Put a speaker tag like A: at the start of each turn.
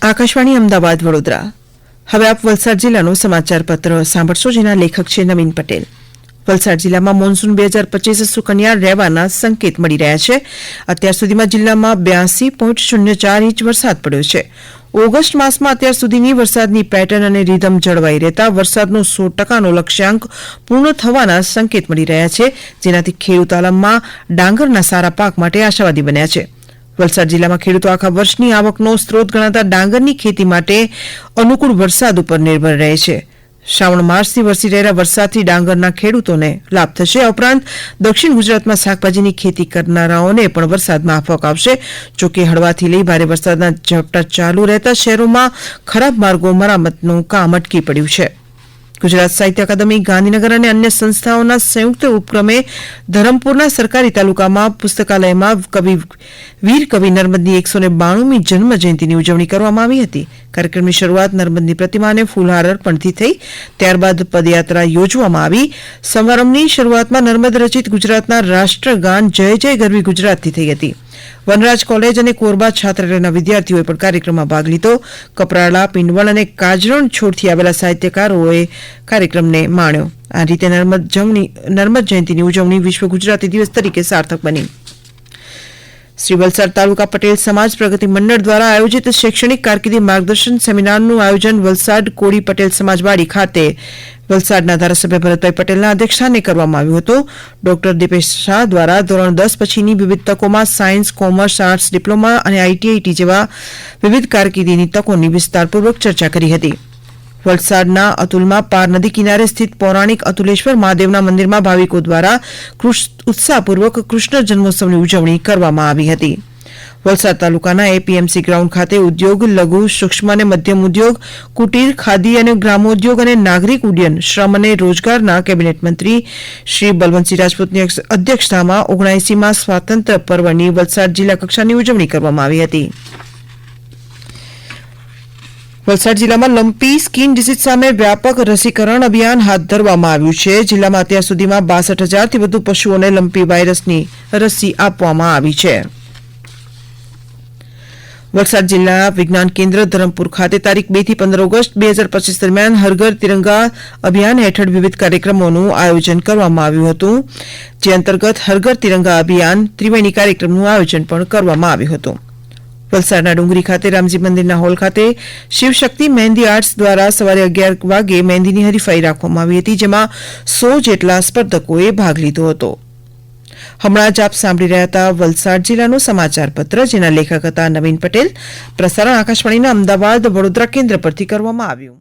A: આકાશવાણી અમદાવાદ વડોદરા. હવે આપ વલસાડ જિલ્લાનું સમાચાર પત્ર સાંભળશો, જેના લેખક છે નવીન પટેલ. વલસાડ જિલ્લામાં મોન્સૂન 2025 સુકન્યા રહેવાના સંકેત મળી રહ્યા છે. અત્યાર સુધીમાં જિલ્લામાં 82.04 ઇંચ વરસાદ પડ્યો છે. ઓગસ્ટ માસમાં અત્યાર સુધીની વરસાદની પેટર્ન અને રીધમ જળવાઈ રહેતા વરસાદનો 100% લક્ષ્યાંક પૂર્ણ થવાના સંકેત મળી રહ્યા છે, જેનાથી ખેડૂત આલમમાં ડાંગરના સારા પાક માટે આશાવાદી બન્યા છે. વલસાડ જિલ્લામાં ખેડૂતો આખા વર્ષની આવકનો સ્ત્રોત ગણાતા ડાંગરની ખેતી માટે અનુકૂળ વરસાદ ઉપર નિર્ભર રહે છે. શ્રાવણ માસથી વરસી રહેલા વરસાદથી ડાંગરના ખેડૂતોને લાભ થશે. ઉપરાંત દક્ષિણ ગુજરાતમાં શાકભાજીની ખેતી કરનારાઓને પણ વરસાદમાં આવક આવશે. જોકે હળવાથી લઈ ભારે વરસાદના ઝાપટા ચાલુ રહેતા શહેરોમાં ખરાબ માર્ગો મરામતનું કામ અટકી પડ્યું છે. ગુજરાત સાહિત્ય અકાદમી ગાંધીનગર અને અન્ય સંસ્થાઓના સંયુક્ત ઉપક્રમે ધરમપુરના સરકારી તાલુકામાં પુસ્તકાલયમાં વીર કવિ નર્મદની 192મી જન્મ જયંતિની ઉજવણી કરવામાં આવી હતી. કાર્યક્રમની શરૂઆત નર્મદની પ્રતિમાને ફૂલહાર અર્પણથી થઈ. ત્યારબાદ પદયાત્રા યોજવામાં આવી. સમારંભની શરૂઆતમાં નર્મદ રચિત ગુજરાતના રાષ્ટ્રગાન જય જય ગરવી ગુજરાતથી થઈ હતી. વનરાજ કોલેજ અને કોરબા છાત્રાલયના વિદ્યાર્થીઓએ પણ કાર્યક્રમમાં ભાગ લીધો. કપરાળા, પિંડવણ અને કાજરણ છોડથી આવેલા સાહિત્યકારોએ કાર્યક્રમને માણ્યો. આ રીતે નર્મદ જયંતિની ઉજવણી વિશ્વ ગુજરાતી દિવસ તરીકે સાર્થક બની. શ્રી વલસાડ તાલુકા પટેલ સમાજ પ્રગતિ મંડળ દ્વારા આયોજિત શૈક્ષણિક કારકિર્દી માર્ગદર્શન સેમિનારનું આયોજન વલસાડ કોળી પટેલ સમાજવાડી ખાતે વલસાડના ધારાસભ્ય ભરતભાઈ પટેલના અધ્યક્ષસ્થાને કરવામાં આવ્યું હતું. ડોક્ટર દીપેશ શાહ દ્વારા ધોરણ 10 પછીની વિવિધ તકોમાં સાયન્સ, કોમર્સ, આર્ટ્સ, ડિપ્લોમા અને આઈટીઆઈટી જેવા વિવિધ કારકિર્દીની તકોની વિસ્તારપૂર્વક ચર્ચા કરી હતી. વલસાડના અતુલમાં પાર નદી કિનારે સ્થિત પૌરાણિક અતુલેશ્વર મહાદેવના મંદિરમાં ભાવિકો દ્વારા ઉત્સાહપૂર્વક કૃષ્ણ જન્મોત્સવની ઉજવણી કરવામાં આવી હતી. વલસાડ તાલુકાના એપીએમસી ગ્રાઉન્ડ ખાતે ઉદ્યોગ, લઘુ, સૂક્ષ્મ અને મધ્યમ ઉદ્યોગ, કુટીર, ખાદી અને ગ્રામોદ્યોગ અને નાગરિક ઉડ્ડયન, શ્રમ અને રોજગારના કેબિનેટ મંત્રી શ્રી બલવંતસિંહ રાજપૂતની અધ્યક્ષતામાં 79મા સ્વાતંત્ર્ય પર્વની વલસાડ જિલ્લા કક્ષાની ઉજવણી કરવામાં આવી હતી. વલસાડ જિલ્લામાં લંપી સ્કિન ડિસીઝ સામે વ્યાપક રસીકરણ અભિયાન હાથ ધરવામાં આવ્યું છે. જિલ્લામાં અત્યાર સુધીમાં 62,000થી વધુ પશુઓને લંપી વાયરસની રસી આપવામાં આવી છે. વલસાડ જિલ્લા વિજ્ઞાન કેન્દ્ર ધરમપુર ખાતે તારીખ 2 થી 15 ઓગસ્ટ 2025 દરમિયાન હર ઘર તિરંગા અભિયાન હેઠળ વિવિધ કાર્યક્રમોનું આયોજન કરવામાં આવ્યું હતું. જે અંતર્ગત હર ઘર તિરંગા અભિયાન ત્રિવેણી કાર્યક્રમનું આયોજન પણ કરવામાં આવ્યું હતું. વલસાડના ડુંગરી ખાતે રામજી મંદિરના હોલ ખાતે શિવશક્તિ મહેંદી આર્ટ્સ દ્વારા સવારે 11 વાગે મહેંદીની હરીફાઈ રાખવામાં આવી હતી, જેમાં 100 જેટલા સ્પર્ધકોએ ભાગ લીધો હતો. હમણાં જ આપ સાંભળી રહ્યા હતા વલસાડ જિલ્લાનું સમાચાર પત્ર, જેના લેખક હતા નવીન પટેલ. પ્રસારણ આકાશવાણીના અમદાવાદ વડોદરા કેન્દ્ર પરથી કરવામાં આવ્યું.